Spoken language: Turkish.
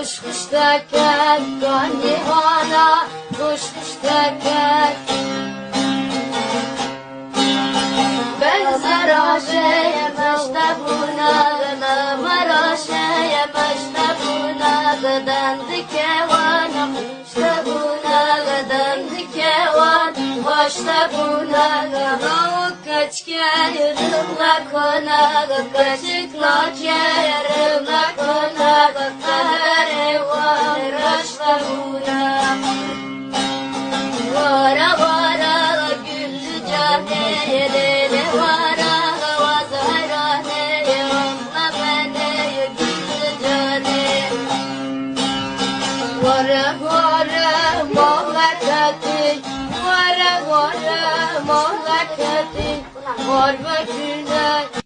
kuş kuş teker, gani hana, kuş kuş teker. Benzer aşeye meşte buna, maraşeye meşte buna, gıdan dikevan, işte buna, gıdan dikevan, başta buna, gavuk kaçken yırımla kona, kaçıkla yarımla kona, kahre var, raşla buna. Vara vara güllü caneye vara vazarane yamla bene güllü cane. Vara vara muhabbeti, vara vara muhabbeti, var ve